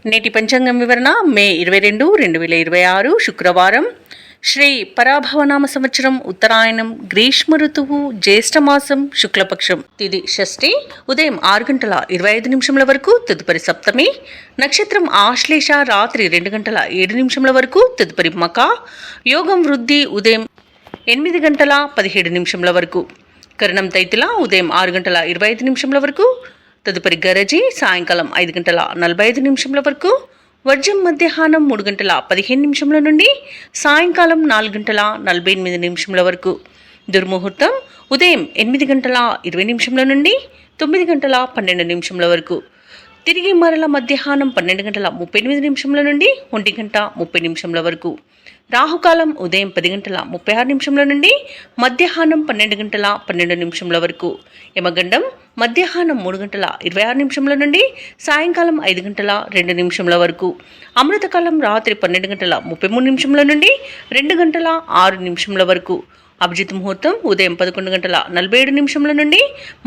నేటి పంచాంగం వివరణ మే 22, 2026 శుక్రవారం. శ్రీ పరాభవనామ సంవత్సరం, ఉత్తరాయణం, గ్రీష్మ ఋతువు, జ్యేష్ఠమాసం, శుక్లపక్షం. తిథి షష్ఠి, ఉదయం 6:25 వరకు, తదుపరి సప్తమి. నక్షత్రం ఆశ్లేష, రాత్రి 2:07 వరకు, తదుపరి మక. యోగం వృద్ధి, ఉదయం 8:17 వరకు. కరణం తైతుల, ఉదయం 6:25 వరకు, తదుపరి గరజి, సాయంకాలం 5:45 వరకు. వర్జం మధ్యాహ్నం 3:15 నుండి సాయంకాలం 4:48 వరకు. దుర్ముహూర్తం ఉదయం 8:20 నుండి 9:12 వరకు. తిరిగి మరల మధ్యాహ్నం 12:38 నుండి 1:30 వరకు. రాహుకాలం ఉదయం 10:36 నుండి మధ్యాహ్నం 12:12 వరకు. యమగండం మధ్యాహ్నం 3:26 నుండి సాయంకాలం 5:02 వరకు. అమృతకాలం రాత్రి 12:33 నుండి 2:06 వరకు. అభిజిత్ ముహూర్తం ఉదయం 11:47 నుండి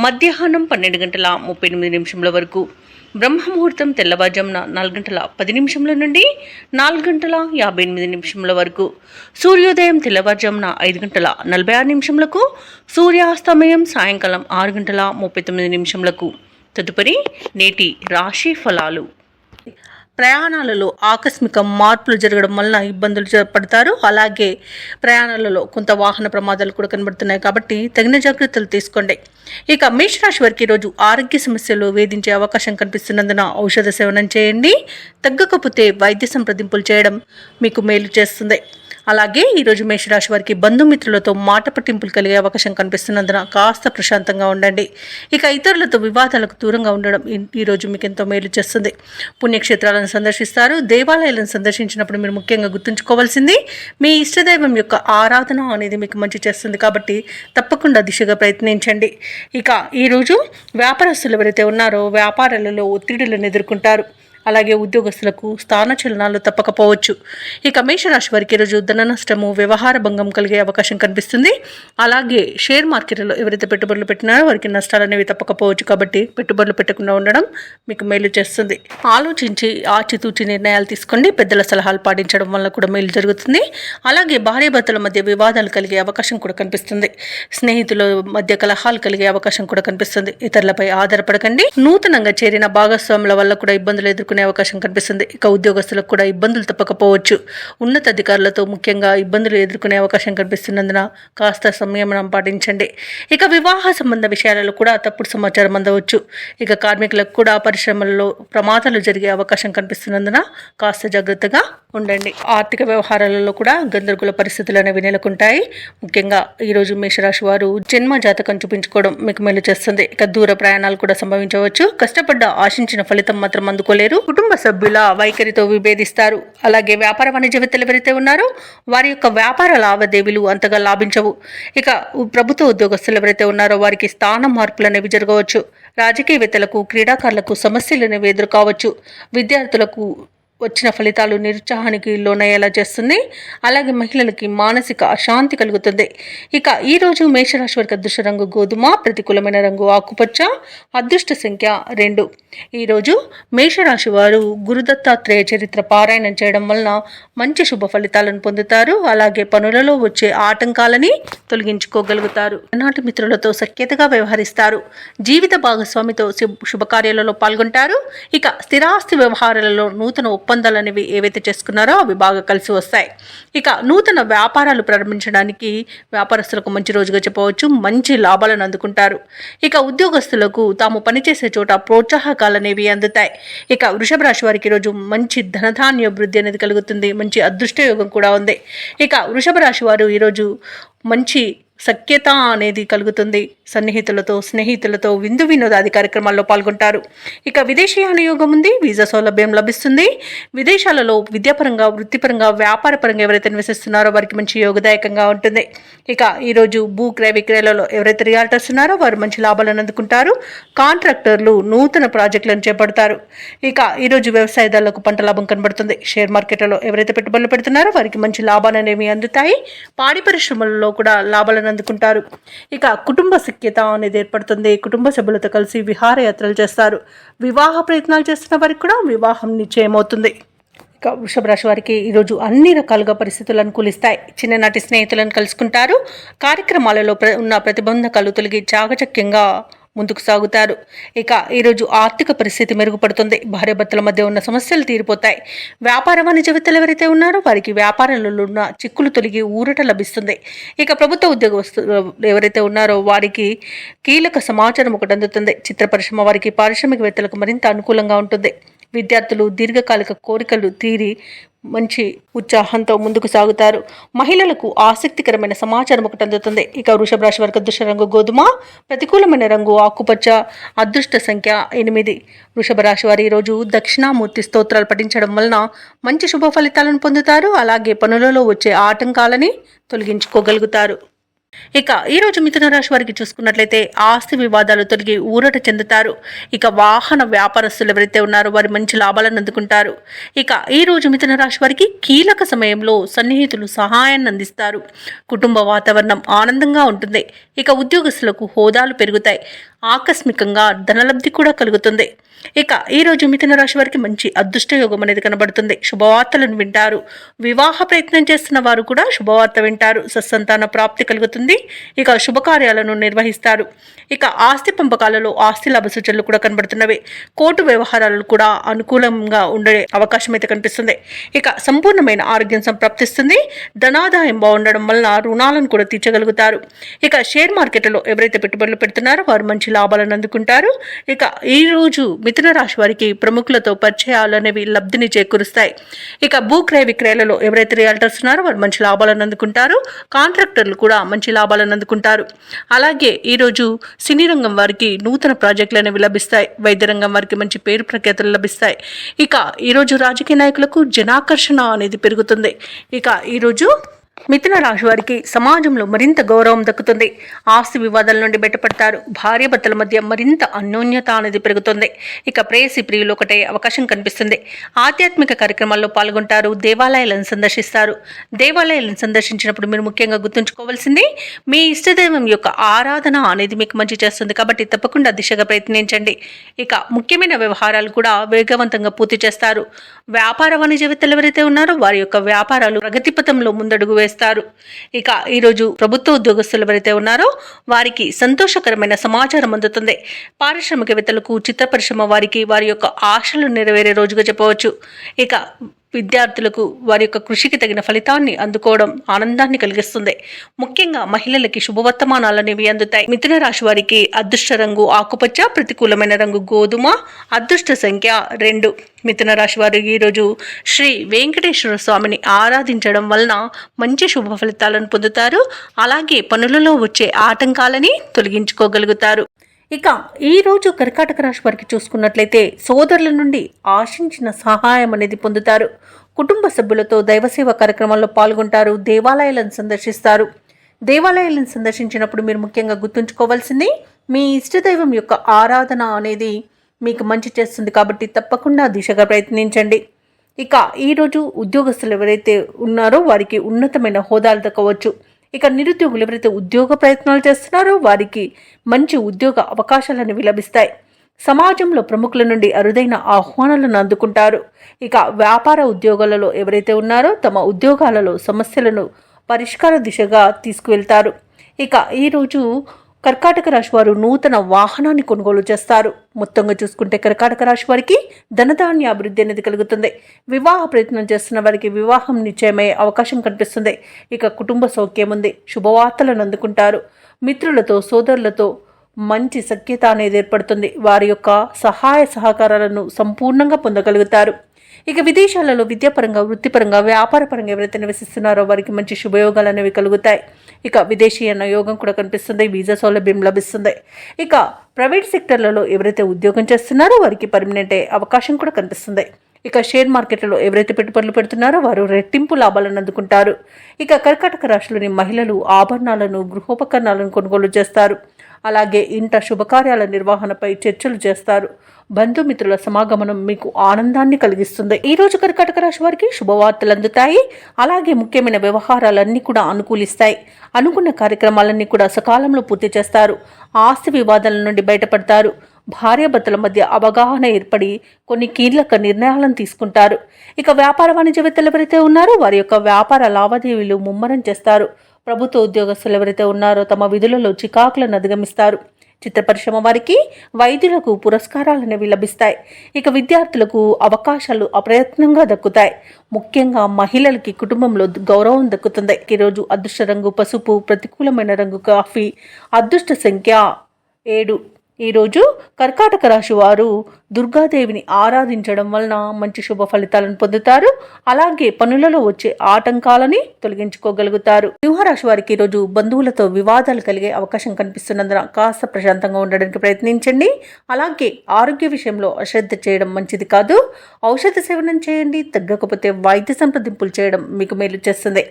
మధ్యాహ్నం 12:38 వరకు. బ్రహ్మముహూర్తం తెల్లవారుజామున 4:10 నుండి 4:58 వరకు. సూర్యోదయం తెల్లవారుజామున 5:46 సూర్యాస్తమయం సాయంకాలం 6:39. తదుపరి నేటి రాశి ఫలాలు. ప్రయాణాలలో ఆకస్మిక మార్పులు జరగడం వలన ఇబ్బందులు పడతారు. అలాగే ప్రయాణాలలో కొంత వాహన ప్రమాదాలు కూడా కనబడుతున్నాయి కాబట్టి తగిన జాగ్రత్తలు తీసుకోండి. ఇక మేషరాశి వారికి ఈరోజు ఆరోగ్య సమస్యలు వేధించే అవకాశం కనిపిస్తున్నందున ఔషధ సేవనం చేయండి. తగ్గకపోతే వైద్య సంప్రదింపులు చేయడం మీకు మేలు చేస్తుంది. అలాగే ఈరోజు మేషరాశి వారికి బంధుమిత్రులతో మాట పట్టింపులు కలిగే అవకాశం కనిపిస్తున్నందున కాస్త ప్రశాంతంగా ఉండండి. ఇక ఇతరులతో వివాదాలకు దూరంగా ఉండడం ఈరోజు మీకు ఎంతో మేలు చేస్తుంది. పుణ్యక్షేత్రాలను సందర్శిస్తారు. దేవాలయాలను సందర్శించినప్పుడు మీరు ముఖ్యంగా గుర్తుంచుకోవాల్సింది మీ ఇష్టదైవం యొక్క ఆరాధన అనేది మీకు మంచి చేస్తుంది కాబట్టి తప్పకుండా దిశగా ప్రయత్నించండి. ఇక ఈరోజు వ్యాపారస్తులు ఎవరైతే ఉన్నారో వ్యాపారాలలో ఒత్తిడులను ఎదుర్కొంటారు. అలాగే ఉద్యోగస్తులకు స్థానచలనాలు తప్పకపోవచ్చు. ఇక మేషరాశి వారికి ఈరోజు ధన నష్టము, వ్యవహార భంగం కలిగే అవకాశం కనిపిస్తుంది. అలాగే షేర్ మార్కెట్లో ఎవరైతే పెట్టుబడులు పెట్టినారో వారికి నష్టాలు అనేవి తప్పకపోవచ్చు కాబట్టి పెట్టుబడులు పెట్టకుండా ఉండడం మీకు మేలు చేస్తుంది. ఆలోచించి ఆచితూచి నిర్ణయాలు తీసుకోండి. పెద్దల సలహాలు పాటించడం వల్ల కూడా మేలు జరుగుతుంది. అలాగే భార్యాభర్తల మధ్య వివాదాలు కలిగే అవకాశం కూడా కనిపిస్తుంది. స్నేహితుల మధ్య కలహాలు కలిగే అవకాశం కూడా కనిపిస్తుంది. ఇతరులపై ఆధారపడకండి. నూతనంగా చేరిన భాగస్వాముల వల్ల కూడా ఇబ్బందులు ఎదుర్కొనే అవకాశం కనిపిస్తుంది. ఇక ఉద్యోగస్తులకు కూడా ఇబ్బందులు తప్పకపోవచ్చు. ఉన్నతాధికారులతో ముఖ్యంగా ఇబ్బందులు ఎదుర్కొనే అవకాశం కనిపిస్తున్నందున కాస్త సంయమనం పాటించండి. ఇక వివాహ సంబంధ విషయాలలో కూడా తప్పుడు సమాచారం అందవచ్చు. ఇక కార్మికులకు కూడా పరిశ్రమలలో ప్రమాదాలు జరిగే అవకాశం కనిపిస్తున్నందున కాస్త జాగ్రత్తగా ఉండండి. ఆర్థిక వ్యవహారాలలో కూడా గందరగోళ పరిస్థితులు అనేవి నెలకొంటాయి. ముఖ్యంగా ఈరోజు మేషరాశి వారు జన్మ జాతకం చూపించుకోవడం మీకు మేలు చేస్తుంది. ఇక దూర ప్రయాణాలు కూడా సంభవించవచ్చు. కష్టపడ్డ ఆశించిన ఫలితం మాత్రం అందుకోలేరు. కుటుంబ సభ్యుల వైఖరితో విభేదిస్తారు. అలాగే వ్యాపార వాణిజ్యవేత్తలు ఎవరైతే ఉన్నారో వారి యొక్క వ్యాపార లావాదేవీలు అంతగా లాభించవు. ఇక ప్రభుత్వ ఉద్యోగస్తులు ఎవరైతే ఉన్నారో వారికి స్థాన మార్పులు అనేవి జరగవచ్చు. రాజకీయవేత్తలకు, క్రీడాకారులకు సమస్యలు అనేవి ఎదుర్కోవచ్చు. విద్యార్థులకు వచ్చిన ఫలితాలు నిరుత్సాహానికి లోనయ్యేలా చేస్తుంది. అలాగే మహిళలకి మానసిక అశాంతి కలుగుతుంది. ఇక ఈరోజు మేషరాశి వారికి అదృష్ట రంగు గోధుమ, ప్రతికూలమైన రంగు ఆకుపచ్చ, అదృష్ట సంఖ్య 2. ఈరోజు మేషరాశి వారు గురుదత్తాత్రేయ చరిత్ర పారాయణం చేయడం వలన మంచి శుభ ఫలితాలను పొందుతారు. అలాగే పనులలో వచ్చే ఆటంకాలని తొలగించుకోగలుగుతారు. నాటి మిత్రులతో సఖ్యతగా వ్యవహరిస్తారు. జీవిత భాగస్వామితో శుభకార్యాలలో పాల్గొంటారు. ఇక స్థిరాస్తి వ్యవహారాలలో నూతన ఒప్పందాలు అనేవి ఏవైతే చేసుకున్నారో అవి బాగా కలిసి వస్తాయి. ఇక నూతన వ్యాపారాలు ప్రారంభించడానికి వ్యాపారస్తులకు మంచి రోజుగా చెప్పవచ్చు. మంచి లాభాలను అందుకుంటారు. ఇక ఉద్యోగస్తులకు తాము పనిచేసే చోట ప్రోత్సాహకాలు అనేవి అందుతాయి. ఇక వృషభ రాశి వారికి ఈరోజు మంచి ధనధాన్య వృద్ధి అనేది కలుగుతుంది. మంచి అదృష్ట యోగం కూడా ఉంది. ఇక వృషభ రాశి వారు ఈరోజు మంచి సఖ్యత అనేది కలుగుతుంది. సన్నిహితులతో, స్నేహితులతో విందు వినోదాది కార్యక్రమాల్లో పాల్గొంటారు. ఇక విదేశీయాన యోగం ఉంది. వీసా సౌలభ్యం లభిస్తుంది. విదేశాలలో విద్యాపరంగా, వృత్తిపరంగా, వ్యాపారపరంగా ఎవరైతే నివసిస్తున్నారో వారికి మంచి యోగదాయకంగా ఉంటుంది. ఇక ఈరోజు భూ క్రయ విక్రయాలలో ఎవరైతే రియాల్టర్స్ ఉన్నారో వారు మంచి లాభాలను అందుకుంటారు. కాంట్రాక్టర్లు నూతన ప్రాజెక్టులను చేపడతారు. ఇక ఈరోజు వ్యవసాయదారులకు పంట లాభం కనబడుతుంది. షేర్ మార్కెట్లలో ఎవరైతే పెట్టుబడులు పెడుతున్నారో వారికి మంచి లాభాలు అనేవి అందుతాయి. పాడి పరిశ్రమలలో కూడా లాభాలను లాభాలను అందుకుంటారు. ఇక కుటుంబ సఖ్యత అనేది ఏర్పడుతుంది. కుటుంబ సభ్యులతో కలిసి విహారయాత్రలు చేస్తారు. వివాహ ప్రయత్నాలు చేస్తున్న వారికి కూడా వివాహం నిశ్చయమవుతుంది. ఇక వృషభ రాశి వారికి ఈరోజు అన్ని రకాలుగా పరిస్థితులు అనుకూలిస్తాయి. చిన్ననాటి స్నేహితులను కలుసుకుంటారు. కార్యక్రమాలలో ఉన్న ప్రతిబంధకాలు తొలగి చాకచక్యంగా ముందుకు సాగుతారు. ఇక ఈరోజు ఆర్థిక పరిస్థితి మెరుగుపడుతుంది. భార్యాభర్తల మధ్య ఉన్న సమస్యలు తీరిపోతాయి. వ్యాపార వాణిజ్యవేత్తలు ఎవరైతే ఉన్నారో వారికి వ్యాపారాలలో ఉన్న చిక్కులు తొలగి ఊరట లభిస్తుంది. ఇక ప్రభుత్వ ఉద్యోగస్తులు ఎవరైతే ఉన్నారో వారికి కీలక సమాచారం ఒకటి అందుతుంది. చిత్ర పరిశ్రమ వారికి పారిశ్రామికవేత్తలకు మరింత అనుకూలంగా ఉంటుంది. విద్యార్థులు దీర్ఘకాలిక కోరికలు తీరి మంచి ఉత్సాహంతో ముందుకు సాగుతారు. మహిళలకు ఆసక్తికరమైన సమాచారం ఒకటి అందుతుంది. ఇక వృషభ రాశి వారికి అదృష్ట రంగు గోధుమ, ప్రతికూలమైన రంగు ఆకుపచ్చ, అదృష్ట సంఖ్య 8. వృషభ రాశి వారు ఈరోజు దక్షిణామూర్తి స్తోత్రాలు పఠించడం వలన మంచి శుభ ఫలితాలను పొందుతారు. అలాగే పనులలో వచ్చే ఆటంకాలని తొలగించుకోగలుగుతారు. ఇక ఈరోజు మిథున రాశి వారికి చూసుకున్నట్లయితే ఆస్తి వివాదాలు తొలగి ఊరట చెందుతారు. ఇక వాహన వ్యాపారస్తులు ఎవరైతే ఉన్నారో వారి మంచి లాభాలను అందుకుంటారు. ఇక ఈరోజు మిథున రాశి వారికి కీలక సమయంలో సన్నిహితులు సహాయాన్ని అందిస్తారు. కుటుంబ వాతావరణం ఆనందంగా ఉంటుంది. ఇక ఉద్యోగస్తులకు హోదాలు పెరుగుతాయి. ఆకస్మికంగా ధనలబ్ధి కూడా కలుగుతుంది. ఇక ఈరోజు మిథున రాశి వారికి మంచి అదృష్ట యోగం అనేది కనబడుతుంది. శుభవార్తలను వింటారు. వివాహ ప్రయత్నం చేస్తున్న వారు కూడా శుభవార్త వింటారు. సత్సంతాన ప్రాప్తి కలుగుతుంది. ఇక శుభకార్యాలను నిర్వహిస్తారు. ఇక ఆస్తి పంపకాలలో ఆస్తి లాభ సూచనలు కూడా కనబడుతున్నవి. కోర్టు వ్యవహారాలు కూడా అనుకూలంగా ఉండే అవకాశం అయితే కనిపిస్తుంది. ఇక సంపూర్ణమైన ఆరోగ్యం సంప్రాప్తిస్తుంది. ధనాదాయం బాగుండడం వలన రుణాలను కూడా తీర్చగలుగుతారు. ఇక షేర్ మార్కెట్లో ఎవరైతే పెట్టుబడులు పెడుతున్నారో వారు మంచి లాభాలను అందుకుంటారు. ఇక ఈరోజు మిథున రాశి వారికి ప్రముఖులతో పరిచయాలు అనేవి లబ్ధిని చేకూరుస్తాయి. ఇక భూక్రయ విక్రయాలలో ఎవరైతే రియల్టర్స్ ఉన్నారో వారు మంచి లాభాలను అందుకుంటారు. కాంట్రాక్టర్లు కూడా మంచి లాభాలను అందుకుంటారు. అలాగే ఈరోజు సినీ రంగం వారికి నూతన ప్రాజెక్టులు అనేవి లభిస్తాయి. వైద్య రంగం వారికి మంచి పేరు ప్రఖ్యాతులు లభిస్తాయి. ఇక ఈరోజు రాజకీయ నాయకులకు జనాకర్షణ అనేది పెరుగుతుంది. ఇక ఈరోజు మిథున రాశి వారికి సమాజంలో మరింత గౌరవం దక్కుతుంది. ఆస్తి వివాదాల నుండి బయటపడతారు. భార్యాభర్తల మధ్య మరింత అన్యోన్యత అనేది పెరుగుతుంది. ఇక ప్రేయసి ప్రియులు ఒకటే అవకాశం కనిపిస్తుంది. ఆధ్యాత్మిక కార్యక్రమాల్లో పాల్గొంటారు. దేవాలయాలను సందర్శిస్తారు. దేవాలయాలను సందర్శించినప్పుడు మీరు ముఖ్యంగా గుర్తుంచుకోవాల్సింది మీ ఇష్టదైవం యొక్క ఆరాధన అనేది మీకు మంచి చేస్తుంది. కాబట్టి తప్పకుండా దిశగా ప్రయత్నించండి. ఇక ముఖ్యమైన వ్యవహారాలు కూడా వేగవంతంగా పూర్తి చేస్తారు. వ్యాపార వాణిజ్యవేత్తలు ఎవరైతే ఉన్నారో వారి యొక్క వ్యాపారాలు ప్రగతిపథంలో ముందడుగు వేస్తారు. ఇక ఈరోజు ప్రభుత్వ ఉద్యోగస్తులు ఎవరైతే ఉన్నారో వారికి సంతోషకరమైన సమాచారం అందుతుంది. పారిశ్రామికవేత్తలకు చిత్ర పరిశ్రమ వారికి వారి యొక్క ఆశలు నెరవేరే రోజుగా చెప్పవచ్చు. ఇక విద్యార్థులకు వారి యొక్క కృషికి తగిన ఫలితాన్ని అందుకోవడం ఆనందాన్ని కలిగిస్తుంది. ముఖ్యంగా మహిళలకి శుభవర్తమానాలు అనేవి అందుతాయి. మిథున రాశి వారికి అదృష్ట రంగు ఆకుపచ్చ, ప్రతికూలమైన రంగు గోధుమ, అదృష్ట సంఖ్య 2. మిథున రాశి వారు ఈరోజు శ్రీ వెంకటేశ్వర స్వామిని ఆరాధించడం వలన మంచి శుభ ఫలితాలను పొందుతారు. అలాగే పనులలో వచ్చే ఆటంకాలని తొలగించుకోగలుగుతారు. ఇక ఈరోజు కర్కాటక రాశి వారికి చూసుకున్నట్లయితే సోదరుల నుండి ఆశించిన సహాయం అనేది పొందుతారు. కుటుంబ సభ్యులతో దైవసేవ కార్యక్రమాల్లో పాల్గొంటారు. దేవాలయాలను సందర్శిస్తారు. దేవాలయాలను సందర్శించినప్పుడు మీరు ముఖ్యంగా గుర్తుంచుకోవాల్సింది మీ ఇష్టదైవం యొక్క ఆరాధన అనేది మీకు మంచి చేస్తుంది. కాబట్టి తప్పకుండా దిశగా ప్రయత్నించండి. ఇక ఈరోజు ఉద్యోగస్తులు ఎవరైతే ఉన్నారో వారికి ఉన్నతమైన హోదాలు దక్కవచ్చు. ఇక నిరుద్యోగులు ఎవరైతే ఉద్యోగ ప్రయత్నాలు చేస్తున్నారో వారికి మంచి ఉద్యోగ అవకాశాలను లభిస్తాయి. సమాజంలో ప్రముఖుల నుండి అరుదైన ఆహ్వానాలను అందుకుంటారు. ఇక వ్యాపార ఉద్యోగాలలో ఎవరైతే ఉన్నారో తమ ఉద్యోగాలలో సమస్యలను పరిష్కార దిశగా తీసుకువెళ్తారు. ఇక ఈరోజు కర్కాటక రాశి వారు నూతన వాహనాన్ని కొనుగోలు చేస్తారు. మొత్తంగా చూసుకుంటే కర్కాటక రాశి వారికి ధనధాన్య అభివృద్ధి అనేది కలుగుతుంది. వివాహ ప్రయత్నం చేస్తున్న వారికి వివాహం నిశ్చయమయ్యే అవకాశం కనిపిస్తుంది. ఇక కుటుంబ సౌఖ్యం ఉంది. శుభవార్తలను అందుకుంటారు. మిత్రులతో సోదరులతో మంచి సఖ్యత అనేది ఏర్పడుతుంది. వారి యొక్క సహాయ సహకారాలను సంపూర్ణంగా పొందగలుగుతారు. ఇక విదేశాలలో విద్యాపరంగా, వృత్తిపరంగా, వ్యాపారపరంగా ఎవరైతే నివసిస్తున్నారో వారికి మంచి శుభయోగాలు అనేవి కలుగుతాయి. ఇక విదేశీయన యోగం కూడా కనిపిస్తుంది. వీసా సౌలభ్యం లభిస్తుంది. ఇక ప్రైవేట్ సెక్టర్లలో ఎవరైతే ఉద్యోగం చేస్తున్నారో వారికి పర్మనెంట్ అవకాశం కూడా కనిపిస్తుంది. ఇక షేర్ మార్కెట్లో ఎవరైతే పెట్టుబడులు పెడుతున్నారో వారు రెట్టింపు లాభాలను అందుకుంటారు. ఇక కర్కాటక రాశిలోని మహిళలు ఆభరణాలను, గృహోపకరణాలను కొనుగోలు చేస్తారు. అలాగే ఇంట శుభకార్యాల నిర్వహణపై చర్చలు చేస్తారు. బంధుమిత్రుల సమాగమనం మీకు ఆనందాన్ని కలిగిస్తుంది. ఈ రోజు కర్కాటక రాశి వారికి శుభవార్తలు అందుతాయి. అలాగే ముఖ్యమైన వ్యవహారాలన్నీ కూడా అనుకూలిస్తాయి. అనుకున్న కార్యక్రమాలన్నీ కూడా సకాలంలో పూర్తి చేస్తారు. ఆస్తి వివాదాల నుండి బయటపడతారు. భార్యాభర్తల మధ్య అవగాహన ఏర్పడి కొన్ని కీలక నిర్ణయాలను తీసుకుంటారు. ఇక వ్యాపార వాణిజ్యవేత్తలు ఎవరైతే ఉన్నారో వారి యొక్క వ్యాపార లావాదేవీలు ముమ్మరం చేస్తారు. ప్రభుత్వ ఉద్యోగస్తులు ఎవరైతే ఉన్నారో తమ విధులలో చికాకులను అధిగమిస్తారు. చిత్ర పరిశ్రమ వారికి, వైద్యులకు పురస్కారాలు అనేవి లభిస్తాయి. ఇక విద్యార్థులకు అవకాశాలు అప్రయత్నంగా దక్కుతాయి. ముఖ్యంగా మహిళలకి కుటుంబంలో గౌరవం దక్కుతుంది. ఈరోజు అదృష్ట రంగు పసుపు, ప్రతికూలమైన రంగు కాఫీ, అదృష్ట సంఖ్య 7. ఈరోజు కర్కాటక రాశి వారు దుర్గాదేవిని ఆరాధించడం వలన మంచి శుభ ఫలితాలను పొందుతారు. అలాగే పనులలో వచ్చే ఆటంకాలని తొలగించుకోగలుగుతారు. సింహరాశి వారికి ఈరోజు బంధువులతో వివాదాలు కలిగే అవకాశం కనిపిస్తున్నందున కాస్త ప్రశాంతంగా ఉండడానికి ప్రయత్నించండి. అలాగే ఆరోగ్య విషయంలో అశ్రద్ధ చేయడం మంచిది కాదు. ఔషధ సేవనం చేయండి. తగ్గకపోతే వైద్య సంప్రదింపులు చేయడం మీకు మేలు చేస్తుంది.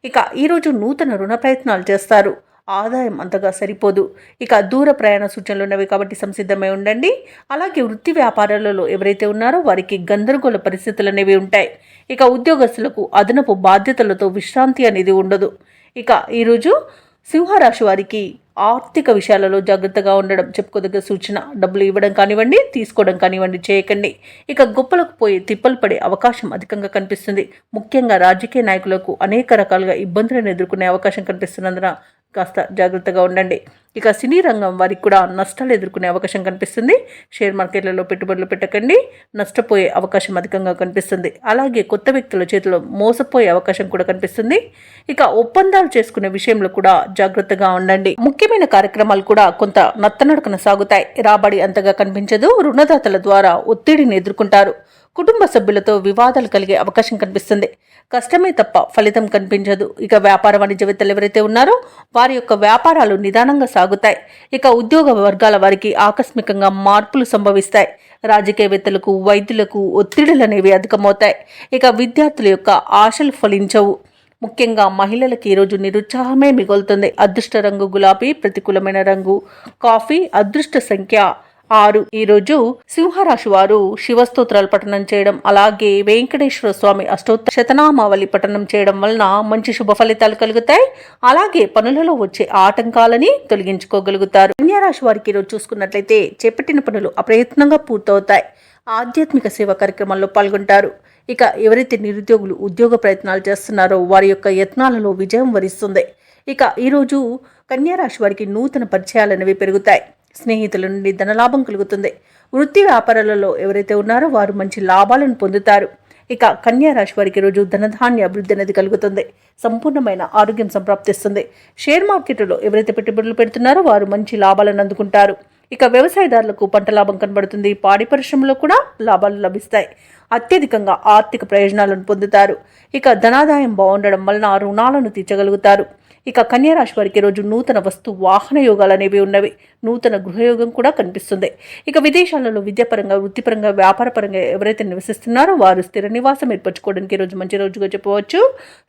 ఇక ఈరోజు నూతన రుణ ప్రయత్నాలు చేస్తారు. ఆదాయం అంతగా సరిపోదు. ఇక దూర ప్రయాణ సూచనలు ఉన్నవి కాబట్టి సంసిద్ధమై ఉండండి. అలాగే వృత్తి వ్యాపారాలలో ఎవరైతే ఉన్నారో వారికి గందరగోళ పరిస్థితులు అనేవి ఉంటాయి. ఇక ఉద్యోగస్తులకు అదనపు బాధ్యతలతో విశ్రాంతి అనేది ఉండదు. ఇక ఈరోజు సింహరాశి వారికి ఆర్థిక విషయాలలో జాగ్రత్తగా ఉండడం చెప్పుకోదగ్గ సూచన. డబ్బులు ఇవ్వడం కానివ్వండి, తీసుకోవడం కానివ్వండి చేయకండి. ఇక గొప్పలకు పోయి తిప్పలు పడే అవకాశం అధికంగా కనిపిస్తుంది. ముఖ్యంగా రాజకీయ నాయకులకు అనేక రకాలుగా ఇబ్బందులను ఎదుర్కొనే అవకాశం కనిపిస్తున్నందున కాస్త జాగ్రత్తగా ఉండండి. ఇక సినీ రంగం వారికి కూడా నష్టాలు ఎదుర్కొనే అవకాశం కనిపిస్తుంది. షేర్ మార్కెట్లలో పెట్టుబడులు పెట్టకండి, నష్టపోయే అవకాశం అధికంగా కనిపిస్తుంది. అలాగే కొత్త వ్యక్తుల చేతిలో మోసపోయే అవకాశం కూడా కనిపిస్తుంది. ఇక ఒప్పందాలు చేసుకునే విషయంలో కూడా జాగ్రత్తగా ఉండండి. ముఖ్యమైన కార్యక్రమాలు కూడా కొంత నత్తనడకన సాగుతాయి. రాబడి అంతగా కనిపించదు. రుణదాతల ద్వారా ఒత్తిడిని ఎదుర్కొంటారు. కుటుంబ సభ్యులతో వివాదాలు కలిగే అవకాశం కనిపిస్తుంది. కష్టమే తప్ప ఫలితం కనిపించదు. ఇక వ్యాపార వాణిజ్యవేత్తలు ఎవరైతే ఉన్నారో వారి యొక్క వ్యాపారాలు నిదానంగా సాగుతాయి. ఇక ఉద్యోగ వర్గాల వారికి ఆకస్మికంగా మార్పులు సంభవిస్తాయి. రాజకీయవేత్తలకు, వైద్యులకు ఒత్తిడులు అనేవి అధికమవుతాయి. ఇక విద్యార్థుల యొక్క ఆశలు ఫలించవు. ముఖ్యంగా మహిళలకి ఈరోజు నిరుత్సాహమే మిగులుతుంది. అదృష్ట రంగు గులాబీ, ప్రతికూలమైన రంగు కాఫీ, అదృష్ట సంఖ్య 6. ఈరోజు సింహరాశి వారు శివస్తోత్రాలు పఠనం చేయడం, అలాగే వెంకటేశ్వర స్వామి అష్టోత్తర శతనామావళి పఠనం చేయడం వలన మంచి శుభ ఫలితాలు కలుగుతాయి. అలాగే పనులలో వచ్చే ఆటంకాలని తొలగించుకోగలుగుతారు. కన్యారాశి వారికి ఈరోజు చూసుకున్నట్లయితే చేపట్టిన పనులు అప్రయత్నంగా పూర్తవుతాయి. ఆధ్యాత్మిక సేవా కార్యక్రమాల్లో పాల్గొంటారు. ఇక ఎవరైతే నిరుద్యోగులు ఉద్యోగ ప్రయత్నాలు చేస్తున్నారో వారి యొక్క యత్నాలలో విజయం వరిస్తుంది. ఇక ఈరోజు కన్యారాశి వారికి నూతన పరిచయాలు అనేవి పెరుగుతాయి. స్నేహితుల నుండి ధనలాభం కలుగుతుంది. వృత్తి వ్యాపారాలలో ఎవరైతే ఉన్నారో వారు మంచి లాభాలను పొందుతారు. ఇక కన్యా రాశి వారికి రోజు ధనధాన్య అభివృద్ధి అనేది కలుగుతుంది. సంపూర్ణమైన ఆరోగ్యం సంప్రాప్తిస్తుంది. షేర్ మార్కెట్లో ఎవరైతే పెట్టుబడులు పెడుతున్నారో వారు మంచి లాభాలను అందుకుంటారు. ఇక వ్యవసాయదారులకు పంట లాభం కనబడుతుంది. పాడి పరిశ్రమలో కూడా లాభాలు లభిస్తాయి. అత్యధికంగా ఆర్థిక ప్రయోజనాలను పొందుతారు. ఇక ధనాదాయం బాగుండడం వలన రుణాలను తీర్చగలుగుతారు. ఇక కన్యారాశి వారికి రోజు నూతన వస్తు వాహన యోగాలు అనేవి ఉన్నవి. నూతన గృహయోగం కూడా కనిపిస్తుంది. ఇక విదేశాలలో విద్యాపరంగా, వృత్తిపరంగా, వ్యాపారపరంగా ఎవరైతే నివసిస్తున్నారో వారు స్థిర నివాసం ఏర్పరచుకోవడానికి రోజు మంచి రోజుగా చెప్పవచ్చు.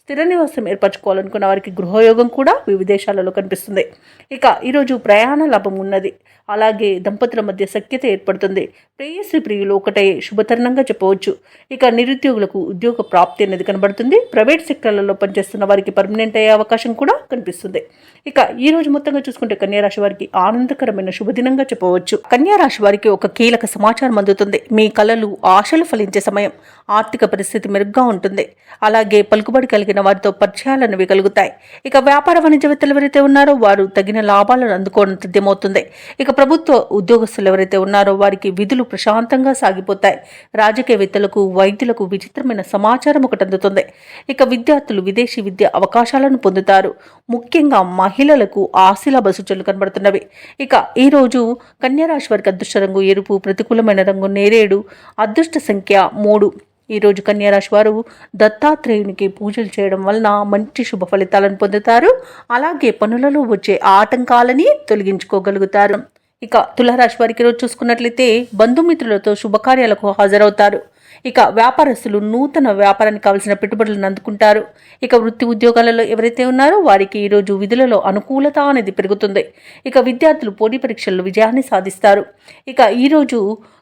స్థిర నివాసం ఏర్పరచుకోవాలనుకున్న వారికి గృహయోగం కూడా విదేశాలలో కనిపిస్తుంది. ఇక ఈరోజు ప్రయాణ లాభం ఉన్నది. అలాగే దంపతుల మధ్య సఖ్యత ఏర్పడుతుంది. ప్రేయసి ప్రియులు ఒకటే శుభతరుణంగా చెప్పవచ్చు. ఇక నిరుద్యోగులకు ఉద్యోగ ప్రాప్తి అనేది కనబడుతుంది. ప్రైవేట్ సెక్టర్లలో పనిచేస్తున్న వారికి పర్మనెంట్ అయ్యే అవకాశం కూడా కనిపిస్తుంది. ఇక ఈ రోజు మొత్తంగా చూసుకుంటే కన్యారాశి వారికి ఆనందకరమైన శుభదినంగా చెప్పవచ్చు. కన్యారాశి వారికి ఒక కీలక సమాచారం అందుతుంది. మీ కలలు, ఆశలు ఫలించే సమయం. ఆర్థిక పరిస్థితి మెరుగ్గా ఉంటుంది. అలాగే పలుకుబడి కలిగిన వారితో పరిచయాలు అనేవి కలుగుతాయి. ఇక వ్యాపార వాణిజ్యవేత్తలు ఎవరైతే ఉన్నారో వారు తగిన లాభాలను అందుకోవడం సాధ్యమవుతుంది. ఇక ప్రభుత్వ ఉద్యోగస్తులు ఎవరైతే ఉన్నారో వారికి విధులు ప్రశాంతంగా సాగిపోతాయి. రాజకీయవేత్తలకు, వైద్యులకు విచిత్రమైన సమాచారం ఒకటి అందుతుంది. ఇక విద్యార్థులు విదేశీ విద్య అవకాశాలను పొందుతారు. ముఖ్యంగా మహిళలకు ఆశీలాభ సూచనలు కనబడుతున్నవి. ఇక ఈ రోజు కన్యారాశి వారికి అదృష్ట రంగు ఎరుపు, ప్రతికూలమైన రంగు నేరేడు, అదృష్ట సంఖ్య 3. ఈరోజు కన్యారాశి వారు దత్తాత్రేయునికి పూజలు చేయడం వలన మంచి శుభ ఫలితాలను పొందుతారు. అలాగే పనులలో వచ్చే ఆటంకాలని తొలగించుకోగలుగుతారు. ఇక తులారాశి వారికి రోజు చూసుకున్నట్లయితే బంధుమిత్రులతో శుభకార్యాలకు హాజరవుతారు. ఇక వ్యాపారస్తులు నూతన వ్యాపారానికి కావలసిన పెట్టుబడులను అందుకుంటారు. ఇక వృత్తి ఉద్యోగాలలో ఎవరైతే ఉన్నారో వారికి ఈరోజు విధులలో అనుకూలత అనేది పెరుగుతుంది. ఇక విద్యార్థులు పోటీ పరీక్షల్లో విజయాన్ని సాధిస్తారు. ఇక ఈరోజు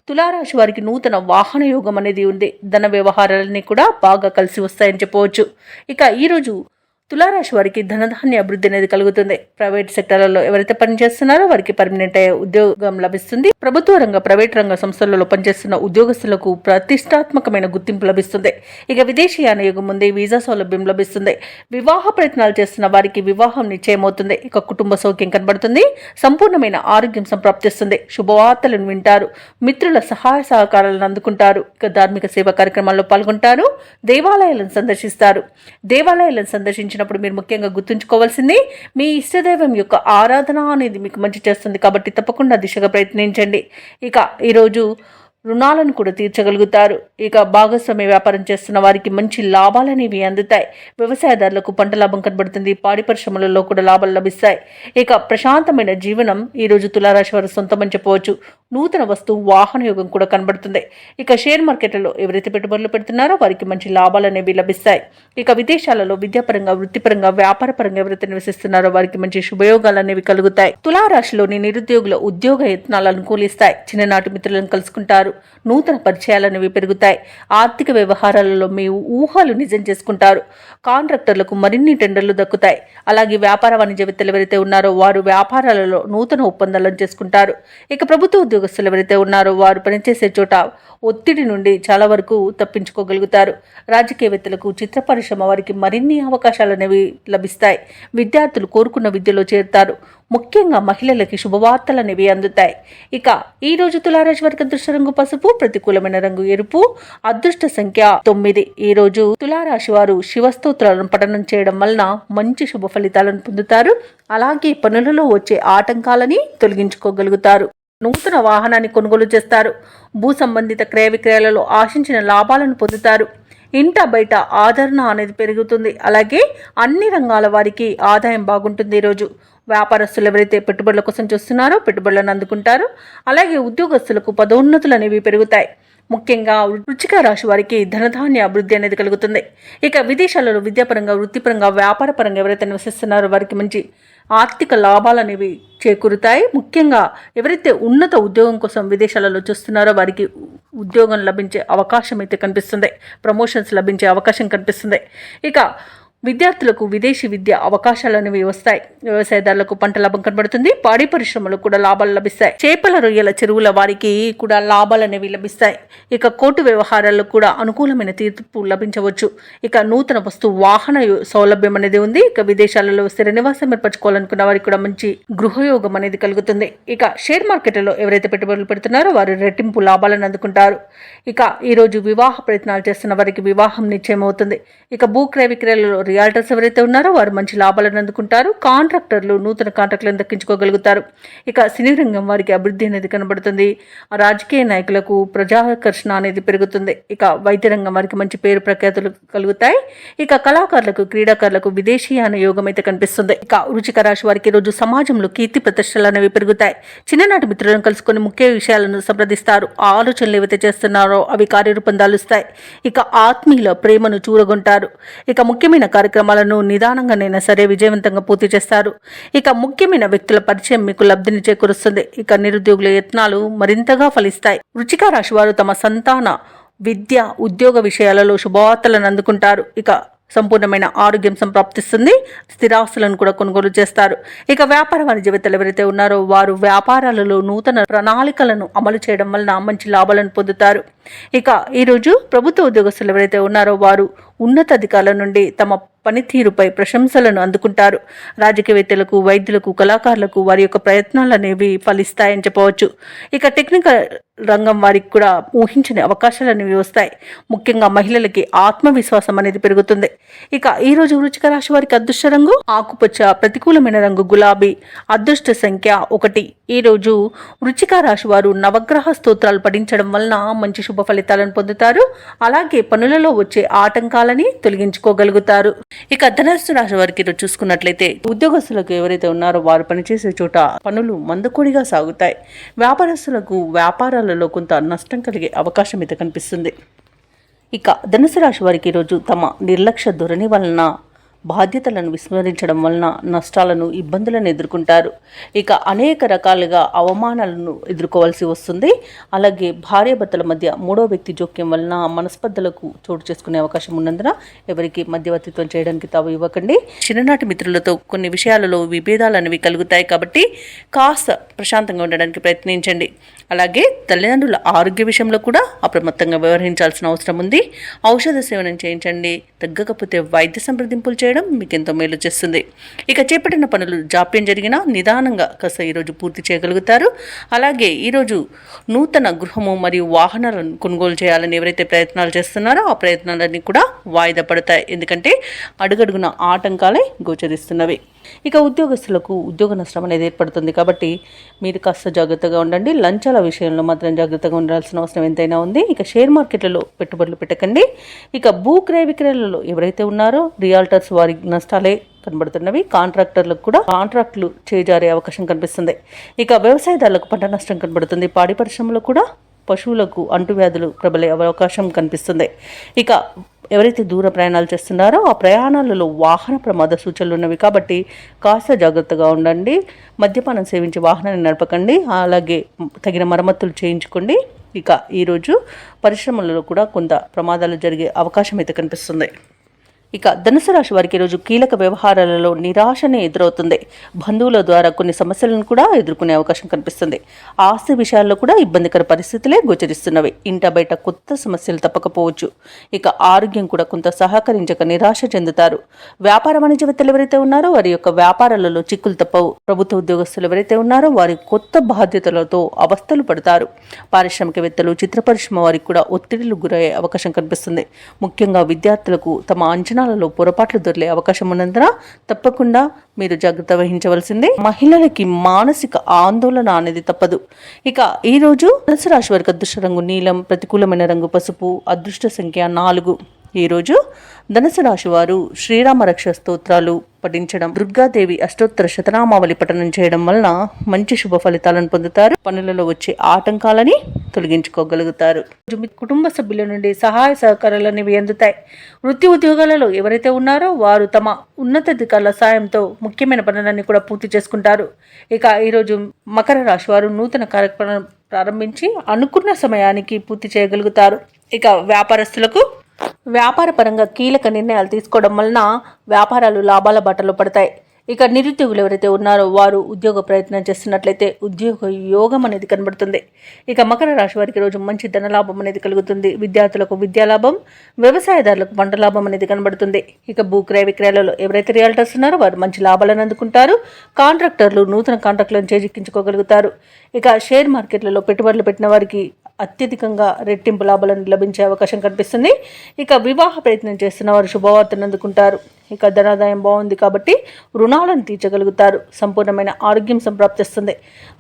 తులారాశి వారికి నూతన వాహన యోగం అనేది ఉంది. ధన వ్యవహారాలన్నీ కూడా బాగా కలిసి వస్తాయని చెప్పవచ్చు. ఇక ఈరోజు తులారాశి వారికి ధనధాన్య అభివృద్ధి అనేది కలుగుతుంది. ప్రైవేట్ సెక్టర్లలో ఎవరైతే పనిచేస్తున్నారో వారికి పర్మనెంట్ అయ్యే ఉద్యోగం లభిస్తుంది. ప్రభుత్వ రంగ ప్రైవేట్ రంగ సంస్థలలో పనిచేస్తున్న ఉద్యోగస్తులకు ప్రతిష్టాత్మకమైన గుర్తింపు లభిస్తుంది. ఇక విదేశీయాన యోగం ఉంది. వీసా సౌలభ్యం లభిస్తుంది. వివాహ ప్రయత్నాలు చేస్తున్న వారికి వివాహం నిశ్చయమవుతుంది. ఇక కుటుంబ సౌఖ్యం కనబడుతుంది. సంపూర్ణమైన ఆరోగ్యం సంప్రాప్తిస్తుంది. శుభవార్తలను వింటారు. మిత్రుల సహాయ సహకారాలను అందుకుంటారు. ఇక ధార్మిక సేవా కార్యక్రమాల్లో పాల్గొంటారు. దేవాలయాలను సందర్శిస్తారు. దేవాలయాలను సందర్శించిన మీరు ముఖ్యంగా గుర్తుంచుకోవాల్సింది మీ ఇష్టదైవం యొక్క ఆరాధన అనేది మీకు మంచి చేస్తుంది. కాబట్టి తప్పకుండా దిశగా ప్రయత్నించండి. ఇక ఈరోజు రుణాలను కూడా తీర్చగలుగుతారు. ఇక భాగస్వామ్య వ్యాపారం చేస్తున్న వారికి మంచి లాభాలు అనేవి అందుతాయి. వ్యవసాయదారులకు పంట లాభం కనబడుతుంది. పాడి పరిశ్రమలలో కూడా లాభాలు లభిస్తాయి. ఇక ప్రశాంతమైన జీవనం ఈరోజు తులారాశి వారు సొంతమని చెప్పవచ్చు. నూతన వస్తువు వాహన యోగం కూడా కనబడుతుంది. ఇక షేర్ మార్కెట్లలో ఎవరైతే పెట్టుబడులు పెడుతున్నారో వారికి మంచి లాభాలు అనేవి లభిస్తాయి. ఇక విదేశాలలో విద్యాపరంగా వృత్తిపరంగా వ్యాపారపరంగా ఎవరైతే నివసిస్తున్నారో వారికి మంచి శుభయోగాలు అనేవి కలుగుతాయి. తులారాశిలోని నిరుద్యోగుల ఉద్యోగ యత్నాలు అనుకూలిస్తాయి. చిన్ననాటి మిత్రులను కలుసుకుంటారు. నూతన పరిచయాలనేవి పెరుగుతాయి. ఆర్థిక వ్యవహారాలలో మీ ఊహలు నిజం చేసుకుంటారు. కాంట్రాక్టర్లకు మరిన్ని టెండర్లు దక్కుతాయి. అలాగే వ్యాపార వాణిజ్యవేత్తలు ఎవరైతే ఉన్నారో వారు వ్యాపారాలలో నూతన ఒప్పందాలను చేసుకుంటారు. ఇక ప్రభుత్వ ఉద్యోగస్తులు ఎవరైతే ఉన్నారో వారు పనిచేసే చోట ఒత్తిడి నుండి చాలా వరకు తప్పించుకోగలుగుతారు. రాజకీయవేత్తలకు చిత్ర పరిశ్రమ వారికి మరిన్ని అవకాశాలు అనేవి లభిస్తాయి. విద్యార్థులు కోరుకున్న విద్యలో చేరుతారు. ముఖ్యంగా మహిళలకి శుభవార్తలు అనేవి అందుతాయి. ఇక ఈ రోజు తులారాశి వారికి అదృష్ట రంగు పసుపు, ప్రతికూలమైన రంగు ఎరుపు, అదృష్ట సంఖ్య 9. ఈ రోజు తులారాశి వారు శివస్తోత్రాలను పఠనం చేయడం వలన మంచి శుభ ఫలితాలను పొందుతారు. అలాగే పనులలో వచ్చే ఆటంకాలని తొలగించుకోగలుగుతారు. నూతన వాహనాన్ని కొనుగోలు చేస్తారు. భూ సంబంధిత క్రయ విక్రయాలలో ఆశించిన లాభాలను పొందుతారు. ఇంట బయట ఆదరణ అనేది పెరుగుతుంది. అలాగే అన్ని రంగాల వారికి ఆదాయం బాగుంటుంది. ఈరోజు వ్యాపారస్తులు ఎవరైతే పెట్టుబడుల కోసం చూస్తున్నారో పెట్టుబడులను అందుకుంటారు. అలాగే ఉద్యోగస్తులకు పదోన్నతులు అనేవి పెరుగుతాయి. ముఖ్యంగా వృశ్చిక రాశి వారికి ధనధాన్య అభివృద్ధి అనేది కలుగుతుంది. ఇక విదేశాలలో విద్యాపరంగా వృత్తిపరంగా వ్యాపార పరంగా ఎవరైతే నివసిస్తున్నారో వారికి మంచి ఆర్థిక లాభాలు అనేవి చేకూరుతాయి. ముఖ్యంగా ఎవరైతే ఉన్నత ఉద్యోగం కోసం విదేశాలలో చూస్తున్నారో వారికి ఉద్యోగం లభించే అవకాశం అయితే కనిపిస్తుంది. ప్రమోషన్స్ లభించే అవకాశం కనిపిస్తుంది. ఇక విద్యార్థులకు విదేశీ విద్య అవకాశాలు అనేవి వస్తాయి. వ్యవసాయదారులకు పంట లాభం కనబడుతుంది. పాడి పరిశ్రమలకు కూడా లాభాలు లభిస్తాయి. చేపల రొయ్యల చెరువుల వారికి కూడా లాభాలు అనేవి లభిస్తాయి. ఇక కోర్టు వ్యవహారాల్లో కూడా అనుకూలమైన తీర్పు లభించవచ్చు. ఇక నూతన వస్తు వాహన సౌలభ్యం అనేది ఉంది. ఇక విదేశాలలో స్థిర నివాసం ఏర్పరచుకోవాలనుకున్న వారికి కూడా మంచి గృహయోగం అనేది కలుగుతుంది. ఇక షేర్ మార్కెట్లో ఎవరైతే పెట్టుబడులు పెడుతున్నారో వారు రెట్టింపు లాభాలను అందుకుంటారు. ఇక ఈరోజు వివాహ ప్రయత్నాలు చేస్తున్న వారికి వివాహం నిశ్చయం అవుతుంది. ఇక భూ క్రయ విక్రయాలలో రియాల్టర్స్ ఎవరైతే ఉన్నారో వారు మంచి లాభాలను అందుకుంటారు. కాంట్రాక్టర్లు నూతన కాంట్రాక్టులను దక్కించుకోగలుగుతారు. ఇక సినీ రంగం వారికి అభివృద్ధి అనేది కనబడుతుంది. రాజకీయ నాయకులకు ప్రజాకర్షణ అనేది పెరుగుతుంది. ఇక వైద్య రంగం వారికి మంచి పేరు ప్రఖ్యాతులు కలుగుతాయి. ఇక కళాకారులకు క్రీడాకారులకు విదేశీయాన యోగం అయితే కనిపిస్తుంది. ఇక వృశ్చిక రాశి వారికి రోజు సమాజంలో కీర్తి ప్రతిష్టలు అనేవి పెరుగుతాయి. చిన్ననాటి మిత్రులను కలుసుకొని ముఖ్య విషయాలను సంప్రదిస్తారు. ఆలోచనలు ఏవైతే చేస్తున్నారో అవి కార్యరూపం దాలుస్తాయి. ఇక ఆత్మీయుల ప్రేమను చూరగొంటారు. ఇక ముఖ్యమైన కార్యక్రమాలను నిదానంగానైనా సరే విజయవంతంగా పూర్తి చేస్తారు. ఇక ముఖ్యమైన వ్యక్తుల పరిచయం మీకు లబ్ధిని చేకూరుస్తుంది. ఇక నిరుద్యోగుల యత్నాలు మరింతగా ఫలిస్తాయి. వృశ్చిక రాశి వారు తమ సంతాన విద్య ఉద్యోగ విషయాలలో శుభవార్తలను అందుకుంటారు. ఇక సంపూర్ణమైన ఆరోగ్యం సంప్రాప్తిస్తుంది. స్థిరాస్తులను కూడా కొనుగోలు చేస్తారు. ఇక వ్యాపార వాణిజ్యవేత్తలు ఎవరైతే ఉన్నారో వారు వ్యాపారాలలో నూతన ప్రణాళికలను అమలు చేయడం వలన మంచి లాభాలను పొందుతారు. ఇక ఈరోజు ప్రభుత్వ ఉద్యోగస్తులు ఎవరైతే ఉన్నారో వారు ఉన్నతాధికారుల నుండి తమ పనితీరుపై ప్రశంసలను అందుకుంటారు. రాజకీయవేత్తలకు వైద్యులకు కళాకారులకు వారి యొక్క ప్రయత్నాలు అనేవి ఫలిస్తాయని చెప్పవచ్చు. ఇక టెక్నికల్ రంగం వారికి కూడా ఊహించని అవకాశాలు అనేవి వస్తాయి. ముఖ్యంగా మహిళలకి ఆత్మవిశ్వాసం అనేది పెరుగుతుంది. ఇక ఈ రోజు వృశ్చిక రాశి వారికి అదృష్ట రంగు ఆకుపచ్చ, ప్రతికూలమైన రంగు గులాబీ, అదృష్ట సంఖ్య 1. ఈ రోజు వృశ్చిక రాశి వారు నవగ్రహ స్తోత్రాలు పఠించడం వలన మంచి శుభ ఫలితాలను పొందుతారు. అలాగే పనులలో వచ్చే ఆటంకాలని తొలగించుకోగలుగుతారు. ఇక ధనస్సు రాశి వారికి ఈరోజు చూసుకున్నట్లయితే ఉద్యోగస్తులకు ఎవరైతే ఉన్నారో వారు పనిచేసే చోట పనులు మందకొడిగా సాగుతాయి. వ్యాపారస్తులకు వ్యాపారాలలో కొంత నష్టం కలిగే అవకాశం అయితే కనిపిస్తుంది. ఇక ధనుసు రాశి వారికి ఈరోజు తమ నిర్లక్ష్య ధోరణి వలన బాధ్యతలను విస్మరించడం వలన నష్టాలను, ఇబ్బందులను ఎదుర్కొంటారు. ఇక అనేక రకాలుగా అవమానాలను ఎదుర్కోవాల్సి వస్తుంది. అలాగే భార్యాభర్తల మధ్య మూడో వ్యక్తి జోక్యం వలన మనస్పర్ధలకు చోటు చేసుకునే అవకాశం ఉన్నందున ఎవరికి మధ్యవర్తిత్వం చేయడానికి తావు ఇవ్వకండి. చిన్ననాటి మిత్రులతో కొన్ని విషయాలలో విభేదాలు అనేవి కలుగుతాయి కాబట్టి కాస్త ప్రశాంతంగా ఉండడానికి ప్రయత్నించండి. అలాగే తల్లిదండ్రుల ఆరోగ్య విషయంలో కూడా అప్రమత్తంగా వ్యవహరించాల్సిన అవసరం ఉంది. ఔషధ సేవనం చేయించండి. తగ్గకపోతే వైద్య సంప్రదింపులు చేయడం మీకు ఎంతో మేలు చేస్తుంది. ఇక చేపట్టిన పనులు జాప్యం జరిగినా నిదానంగా కాస్త ఈరోజు పూర్తి చేయగలుగుతారు. అలాగే ఈరోజు నూతన గృహము మరియు వాహనాలను కొనుగోలు చేయాలని ఎవరైతే ప్రయత్నాలు చేస్తున్నారో ఆ ప్రయత్నాలన్నీ కూడా వాయిదా పడతాయి. ఎందుకంటే అడుగడుగున ఆటంకాలే గోచరిస్తున్నవి. ఇక ఉద్యోగస్తులకు ఉద్యోగ నష్టం అనేది ఏర్పడుతుంది కాబట్టి మీరు కాస్త జాగ్రత్తగా ఉండండి. లంచాల విషయంలో మాత్రం జాగ్రత్తగా ఉండాల్సిన అవసరం ఎంతైనా ఉంది. ఇక షేర్ మార్కెట్లలో పెట్టుబడులు పెట్టకండి. ఇక భూ క్రయ విక్రయాలలో ఎవరైతే ఉన్నారో రియాల్టర్స్ వారి నష్టాలే కనబడుతున్నవి. కాంట్రాక్టర్లకు కూడా కాంట్రాక్టులు చేజారే అవకాశం కనిపిస్తుంది. ఇక వ్యవసాయదారులకు పంట నష్టం కనబడుతుంది. పాడి పరిశ్రమలో కూడా పశువులకు అంటువ్యాధులు ప్రబలే అవకాశం కనిపిస్తుంది. ఇక ఎవరైతే దూర ప్రయాణాలు చేస్తున్నారో ఆ ప్రయాణాలలో వాహన ప్రమాద సూచనలు ఉన్నవి కాబట్టి కాస్త జాగ్రత్తగా ఉండండి. మద్యపానం సేవించి వాహనాన్ని నడపకండి. అలాగే తగిన మరమ్మతులు చేయించుకోండి. ఇక ఈరోజు పరిశ్రమలలో కూడా కొంత ప్రమాదాలు జరిగే అవకాశం అయితే కనిపిస్తుంది. ఇక ధనుసు రాశి వారికి ఈరోజు కీలక వ్యవహారాలలో నిరాశనే ఎదురవుతుంది. బంధువుల ద్వారా కొన్ని సమస్యలను కూడా ఎదుర్కొనే అవకాశం కనిపిస్తుంది. ఆస్తి విషయాల్లో కూడా ఇబ్బందికర పరిస్థితులే గోచరిస్తున్నవి. ఇంట బయట కొత్త సమస్యలు తప్పకపోవచ్చు. ఇక ఆరోగ్యం కూడా కొంత సహకరించక నిరాశ చెందుతారు. వ్యాపార వాణిజ్యవేత్తలు ఎవరైతే ఉన్నారో వారి యొక్క వ్యాపారాలలో చిక్కులు తప్పవు. ప్రభుత్వ ఉద్యోగస్తులు ఎవరైతే ఉన్నారో వారి కొత్త బాధ్యతలతో అవస్థలు పడతారు. పారిశ్రామికవేత్తలు, చిత్ర పరిశ్రమ వారికి కూడా ఒత్తిడిలు గురయ్యే అవకాశం కనిపిస్తుంది. ముఖ్యంగా విద్యార్థులకు తమ అంచనాలలో పొరపాట్లు దొరికే అవకాశం ఉన్నందున తప్పకుండా మీరు జాగ్రత్త వహించవలసిందే. మహిళలకి మానసిక ఆందోళన అనేది తప్పదు. ఇక ఈ రోజు ధనుసు రాశి వారికి అదృష్ట రంగు నీలం, ప్రతికూలమైన రంగు పసుపు, అదృష్ట సంఖ్య 4. ఈరోజు ధనుసు రాశి వారు శ్రీరామ రక్ష స్తోత్రాలు పఠించడం, దుర్గాదేవి అష్టోత్తర శతనామావళి పఠనం చేయడం వలన మంచి శుభ ఫలితాలను పొందుతారు. పనులలో వచ్చే ఆటంకాలని తొలగించుకోగలుగుతారు. మీ కుటుంబ సభ్యుల నుండి సహాయ సహకారాలు అనేవి అందుతాయి. వృత్తి ఉద్యోగాలలో ఎవరైతే ఉన్నారో వారు తమ ఉన్నతాధికారుల సాయంతో ముఖ్యమైన పనులన్నీ కూడా పూర్తి చేసుకుంటారు. ఇక ఈరోజు మకర రాశి వారు నూతన కార్యక్రమం ప్రారంభించి అనుకున్న సమయానికి పూర్తి చేయగలుగుతారు. ఇక వ్యాపారస్తులకు వ్యాపార పరంగా కీలక నిర్ణయాలు తీసుకోవడం వలన వ్యాపారాలు లాభాల బాటలో పడతాయి. ఇక నిరుద్యోగులు ఎవరైతే ఉన్నారో వారు ఉద్యోగ ప్రయత్నం చేస్తున్నట్లయితే ఉద్యోగ యోగం అనేది కనబడుతుంది. ఇక మకర రాశి వారికి రోజు మంచి ధనలాభం అనేది కలుగుతుంది. విద్యార్థులకు విద్యాలాభం, వ్యవసాయదారులకు పంట లాభం అనేది కనబడుతుంది. ఇక భూ క్రయ విక్రయాలలో ఎవరైతే రియాల్టర్స్ ఉన్నారో వారు మంచి లాభాలను అందుకుంటారు. కాంట్రాక్టర్లు నూతన కాంట్రాక్టులను చేజిక్కించుకోగలుగుతారు. ఇక షేర్ మార్కెట్లలో పెట్టుబడులు పెట్టిన వారికి అత్యధికంగా రెట్టింపు లాభాలను లభించే అవకాశం కనిపిస్తుంది. ఇక వివాహ ప్రయత్నం చేస్తున్న వారు శుభవార్తను అందుకుంటారు. ఇక ధనాదాయం బాగుంది కాబట్టి రుణాలను తీర్చగలుగుతారు. సంపూర్ణమైన ఆరోగ్యం సంప్రాప్తిస్తుంది.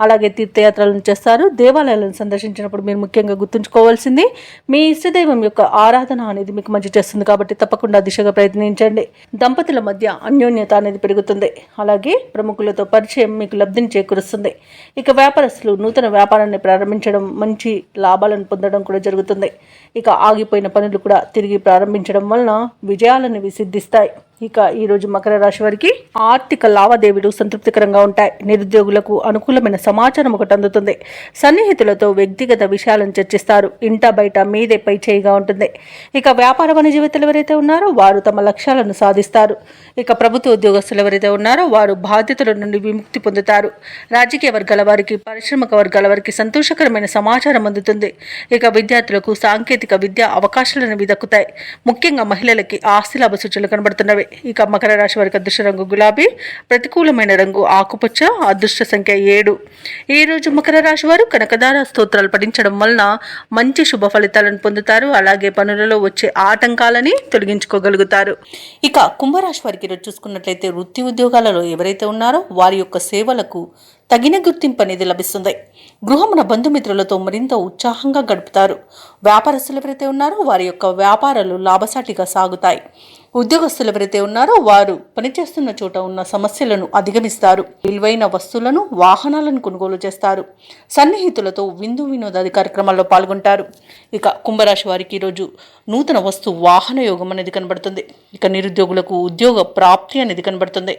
అలాగే తీర్థయాత్రలను చేస్తారు. దేవాలయాలను సందర్శించినప్పుడు మీరు ముఖ్యంగా గుర్తుంచుకోవాల్సింది మీ ఇష్టదైవం యొక్క ఆరాధన అనేది మీకు మంచి చేస్తుంది కాబట్టి తప్పకుండా దిశగా ప్రయత్నించండి. దంపతుల మధ్య అన్యోన్యత అనేది పెరుగుతుంది. అలాగే ప్రముఖులతో పరిచయం మీకు లబ్ధిని చేకూరుస్తుంది. ఇక వ్యాపారస్తులు నూతన వ్యాపారాన్ని ప్రారంభించడం, మంచి లాభాలను పొందడం కూడా జరుగుతుంది. ఇక ఆగిపోయిన పనులు కూడా తిరిగి ప్రారంభించడం వలన విజయాలను సిద్ధిస్తాయి. ఇక ఈరోజు మకర రాశి వారికి ఆర్థిక లావాదేవీలు సంతృప్తికరంగా ఉంటాయి. నిరుద్యోగులకు అనుకూలమైన సమాచారం ఒకటి అందుతుంది. సన్నిహితులతో వ్యక్తిగత విషయాలను చర్చిస్తారు. ఇంట బయట మీదే పై చేయిగా ఉంటుంది. ఇక వ్యాపార వాణిజ్యవేత్తలు ఎవరైతే ఉన్నారో వారు తమ లక్ష్యాలను సాధిస్తారు. ఇక ప్రభుత్వ ఉద్యోగస్తులు ఎవరైతే ఉన్నారో వారు బాధ్యతల నుండి విముక్తి పొందుతారు. రాజకీయ వర్గాల వారికి, పారిశ్రామిక వర్గాల వారికి సంతోషకరమైన సమాచారం అందుతుంది. ఇక విద్యార్థులకు సాంకేతిక విద్యా అవకాశాలను దక్కుతాయి. ముఖ్యంగా మహిళలకి ఆస్తి లాభ సూచనలు కనబడుతున్నవి. ఇక మకర రాశి వారికి అదృష్ట రంగు గులాబీ, ప్రతికూలమైన రంగు ఆకుపచ్చ, అదృష్ట సంఖ్య 7. ఈ రోజు మకర రాశి వారు కనకదార స్తోత్రాలు పఠించడం వలన మంచి శుభ ఫలితాలను పొందుతారు. అలాగే పనులలో వచ్చే ఆటంకాలని తొలగించుకోగలుగుతారు. ఇక కుంభరాశి వారికి ఈరోజు చూసుకున్నట్లయితే వృత్తి ఉద్యోగాలలో ఎవరైతే ఉన్నారో వారి యొక్క సేవలకు తగిన గుర్తింపు అనేది లభిస్తుంది. గృహమున బంధుమిత్రులతో మరింత ఉత్సాహంగా గడుపుతారు. వ్యాపారస్తులు ఎవరైతే ఉన్నారో వారి యొక్క వ్యాపారాలు లాభసాటిగా సాగుతాయి. ఉద్యోగస్తులు ఎవరైతే ఉన్నారో వారు పనిచేస్తున్న చోట ఉన్న సమస్యలను అధిగమిస్తారు. విలువైన వస్తువులను, వాహనాలను కొనుగోలు చేస్తారు. సన్నిహితులతో విందు వినోదాది కార్యక్రమాల్లో పాల్గొంటారు. ఇక కుంభరాశి వారికి ఈరోజు నూతన వస్తు వాహన యోగం అనేది కనబడుతుంది. ఇక నిరుద్యోగులకు ఉద్యోగ ప్రాప్తి అనేది కనబడుతుంది.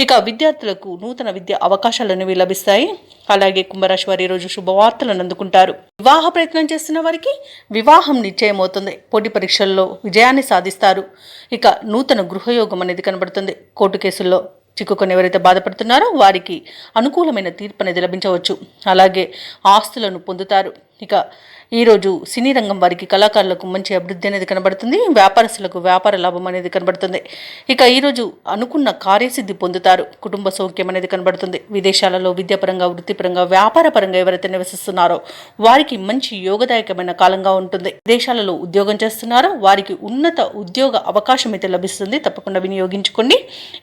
ఇక విద్యార్థులకు నూతన విద్యా అవకాశాలు అనేవి లభిస్తాయి. అలాగే కుంభరాశి వారి ఈరోజు శుభవార్తలను అందుకుంటారు. వివాహ ప్రయత్నం చేస్తున్న వారికి వివాహం నిశ్చయమవుతుంది. పోటీ పరీక్షల్లో విజయాన్ని సాధిస్తారు. ఇక నూతన గృహయోగం అనేది కనబడుతుంది. కోర్టు కేసుల్లో చిక్కుకొని ఎవరైతే బాధపడుతున్నారో వారికి అనుకూలమైన తీర్పు అనేది లభించవచ్చు. అలాగే ఆస్తులను పొందుతారు. ఇక ఈరోజు సినీ రంగం వారికి కళాకారులకు మంచి అభివృద్ధి అనేది కనబడుతుంది. వ్యాపారస్తులకు వ్యాపార లాభం అనేది కనబడుతుంది. ఇక ఈరోజు అనుకున్న కార్యసిద్ధి పొందుతారు. కుటుంబ సౌఖ్యం అనేది కనబడుతుంది. విదేశాలలో విద్యాపరంగా, వృత్తిపరంగా, వ్యాపారపరంగా ఎవరైతే నివసిస్తున్నారో వారికి మంచి యోగదాయకమైన కాలంగా ఉంటుంది. విదేశాలలో ఉద్యోగం చేస్తున్నారో వారికి ఉన్నత ఉద్యోగ అవకాశం అయితే లభిస్తుంది. తప్పకుండా వినియోగించుకోండి.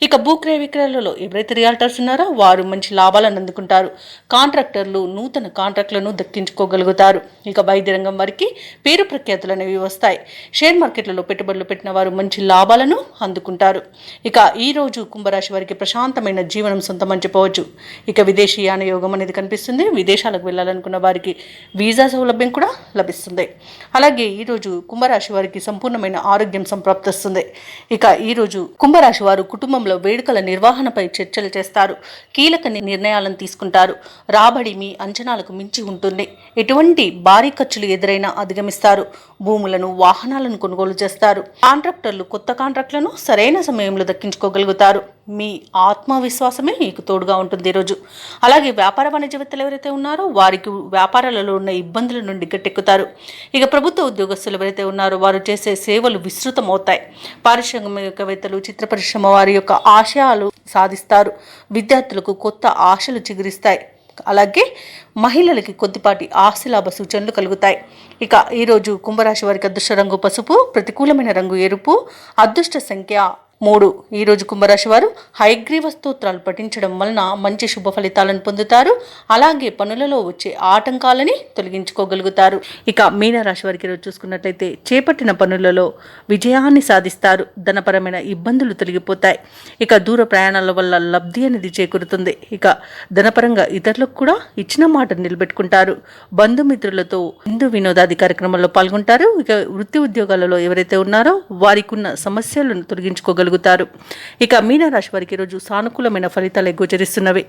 ఇక భూక్రయ విక్రయాలలో ఎవరైతే రియాల్టర్స్ ఉన్నారో వారు మంచి లాభాలను అందుకుంటారు. కాంట్రాక్టర్లు నూతన కాంట్రాక్టులను దక్కించుకోగలుగుతారు. ఇక వైద్య రంగం వారికి పేరు ప్రఖ్యాతులు అనేవి వస్తాయి. షేర్ మార్కెట్లలో పెట్టుబడులు పెట్టిన వారు మంచి లాభాలను అందుకుంటారు. ఇక ఈ రోజు కుంభరాశి వారికి ప్రశాంతమైన జీవనం సొంతమని చెప్పవచ్చు. ఇక విదేశీయాన యోగం అనేది కనిపిస్తుంది. విదేశాలకు వెళ్ళాలనుకున్న వారికి వీసా సౌలభ్యం కూడా లభిస్తుంది. అలాగే ఈరోజు కుంభరాశి వారికి సంపూర్ణమైన ఆరోగ్యం సంప్రాప్తిస్తుంది. ఇక ఈరోజు కుంభరాశి వారు కుటుంబంలో వేడుకల నిర్వహణపై చర్చలు చేస్తారు. కీలక నిర్ణయాలను తీసుకుంటారు. రాబడి మీ అంచనాలకు మించి ఉంటుంది. ఎటువంటి భారీ ఖర్చులు ఎదురైనా అధిగమిస్తారు. భూములను, వాహనాలను కొనుగోలు చేస్తారు. కాంట్రాక్టర్లు కొత్త కాంట్రాక్టులను సరైన సమయంలో దక్కించుకోగలుగుతారు. మీ ఆత్మవిశ్వాసమే మీకు తోడుగా ఉంటుంది ఈరోజు. అలాగే వ్యాపార వాణిజ్యవేత్తలు ఎవరైతే ఉన్నారో వారికి వ్యాపారాలలో ఉన్న ఇబ్బందుల నుండి గట్టెక్కుతారు. ఇక ప్రభుత్వ ఉద్యోగస్తులు ఎవరైతే ఉన్నారో వారు చేసే సేవలు విస్తృతమవుతాయి. పారిశ్రామికవేత్తలు, చిత్ర పరిశ్రమ వారి యొక్క ఆశయాలు సాధిస్తారు. విద్యార్థులకు కొత్త ఆశలు చిగురిస్తాయి. అలాగే మహిళలకి కొద్దిపాటి ఆస్తిలాభ సూచనలు కలుగుతాయి. ఇక ఈరోజు కుంభరాశి వారికి అదృష్ట రంగు పసుపు, ప్రతికూలమైన రంగు ఎరుపు, అదృష్ట సంఖ్య 3. ఈరోజు కుంభరాశి వారు హయగ్రీవ స్తోత్రాలు పఠించడం వలన మంచి శుభ ఫలితాలను పొందుతారు. అలాగే పనులలో వచ్చే ఆటంకాలని తొలగించుకోగలుగుతారు. ఇక మీనరాశి వారికి ఈరోజు చూసుకున్నట్లయితే చేపట్టిన పనులలో విజయాన్ని సాధిస్తారు. ధనపరమైన ఇబ్బందులు తొలగిపోతాయి. ఇక దూర ప్రయాణాల వల్ల లబ్ధి అనేది చేకూరుతుంది. ఇక ధనపరంగా ఇతరులకు కూడా ఇచ్చిన మాట నిలబెట్టుకుంటారు. బంధుమిత్రులతో విందు వినోదాది కార్యక్రమాల్లో పాల్గొంటారు. ఇక వృత్తి ఉద్యోగాలలో ఎవరైతే ఉన్నారో వారికి ఉన్న సమస్యలను తొలగించుకోగలుగుతారు. ఇక మీనరాశి వారికి ఈరోజు సానుకూలమైన ఫలితాలే గోచరిస్తున్నవి.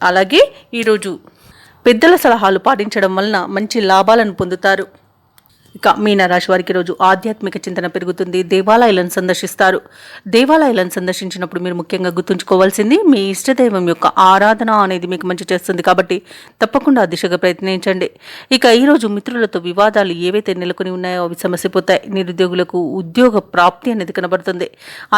అలాగే ఈరోజు పెద్దల సలహాలు పాటించడం వలన మంచి లాభాలను పొందుతారు. ఇక మీనరాశి వారికి రోజు ఆధ్యాత్మిక చింతన పెరుగుతుంది. దేవాలయాలను సందర్శిస్తారు. దేవాలయాలను సందర్శించినప్పుడు మీరు ముఖ్యంగా గుర్తుంచుకోవాల్సింది మీ ఇష్టదైవం యొక్క ఆరాధన అనేది మీకు మంచి చేస్తుంది. కాబట్టి తప్పకుండా ఆ దిశగా ప్రయత్నించండి. ఇక ఈరోజు మిత్రులతో వివాదాలు ఏవైతే నెలకొని ఉన్నాయో అవి సమస్యపోతాయి. నిరుద్యోగులకు ఉద్యోగ ప్రాప్తి అనేది కనబడుతుంది.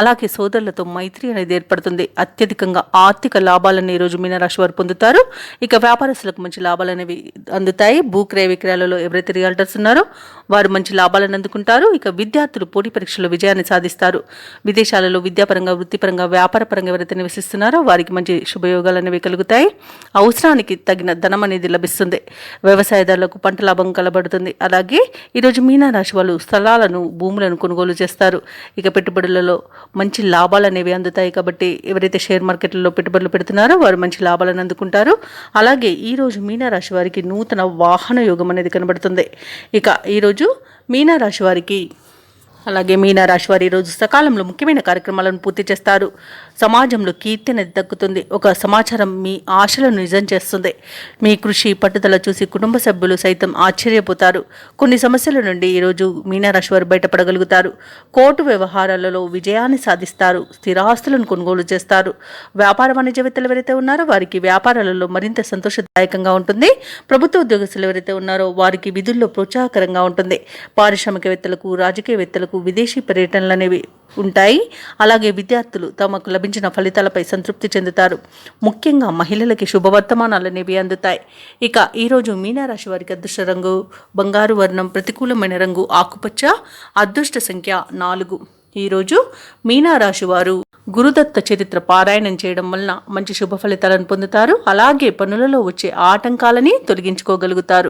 అలాగే సోదరులతో మైత్రి అనేది ఏర్పడుతుంది. అత్యధికంగా ఆర్థిక లాభాలను ఈరోజు మీనరాశి వారు పొందుతారు. ఇక వ్యాపారస్తులకు మంచి లాభాలు అనేవి అందుతాయి. భూక్రయ విక్రయాలలో ఎవరైతే రియాల్టర్స్ ఉన్నారో వారు మంచి లాభాలను అందుకుంటారు. ఇక విద్యార్థులు పోటీ పరీక్షల్లో విజయాన్ని సాధిస్తారు. విదేశాలలో విద్యాపరంగా, వృత్తిపరంగా, వ్యాపారపరంగా ఎవరైతే నివసిస్తున్నారో వారికి మంచి శుభయోగాలు అనేవి కలుగుతాయి. అవసరానికి తగిన ధనం అనేది లభిస్తుంది. వ్యవసాయదారులకు పంట లాభం కలబడుతుంది. అలాగే ఈరోజు మీనరాశి వాళ్ళు స్థలాలను, భూములను కొనుగోలు చేస్తారు. ఇక పెట్టుబడులలో మంచి లాభాలు అనేవి అందుతాయి. కాబట్టి ఎవరైతే షేర్ మార్కెట్లలో పెట్టుబడులు పెడుతున్నారో వారు మంచి లాభాలను అందుకుంటారు. అలాగే ఈరోజు మీనరాశి వారికి నూతన వాహన యోగం అనేది కనబడుతుంది. ఇక ఈరోజు మీనరాశి వారికి అలాగే మీనరాశి వారు ఈరోజు సకాలంలో ముఖ్యమైన కార్యక్రమాలను పూర్తి చేస్తారు. సమాజంలో కీర్తి అనేది దక్కుతుంది. ఒక సమాచారం మీ ఆశలను నిజం చేస్తుంది. మీ కృషి, పట్టుదల చూసి కుటుంబ సభ్యులు సైతం ఆశ్చర్యపోతారు. కొన్ని సమస్యల నుండి ఈరోజు మీనరాశి వారు బయటపడగలుగుతారు. కోర్టు వ్యవహారాలలో విజయాన్ని సాధిస్తారు. స్థిరాస్తులను కొనుగోలు చేస్తారు. వ్యాపార వాణిజ్యవేత్తలు ఎవరైతే ఉన్నారో వారికి వ్యాపారాలలో మరింత సంతోషదాయకంగా ఉంటుంది. ప్రభుత్వ ఉద్యోగస్తులు ఎవరైతే ఉన్నారో వారికి విధుల్లో ప్రోత్సాహకరంగా ఉంటుంది. పారిశ్రామికవేత్తలకు, రాజకీయవేత్తలకు విదేశీ పర్యటనలు అనేవి ఉంటాయి. అలాగే విద్యార్థులు తమకు లభించిన ఫలితాలపై సంతృప్తి చెందుతారు. ముఖ్యంగా మహిళలకి శుభవర్తమానాలు అనేవి అందుతాయి. ఇక ఈరోజు మీనరాశి వారికి అదృష్ట రంగు బంగారు వర్ణం, ప్రతికూలమైన రంగు ఆకుపచ్చ, అదృష్ట సంఖ్య 4. ఈరోజు మీనరాశి వారు గురుదత్త చరిత్ర పారాయణం చేయడం వలన మంచి శుభ ఫలితాలను పొందుతారు. అలాగే పనులలో వచ్చే ఆటంకాలని తొలగించుకోగలుగుతారు.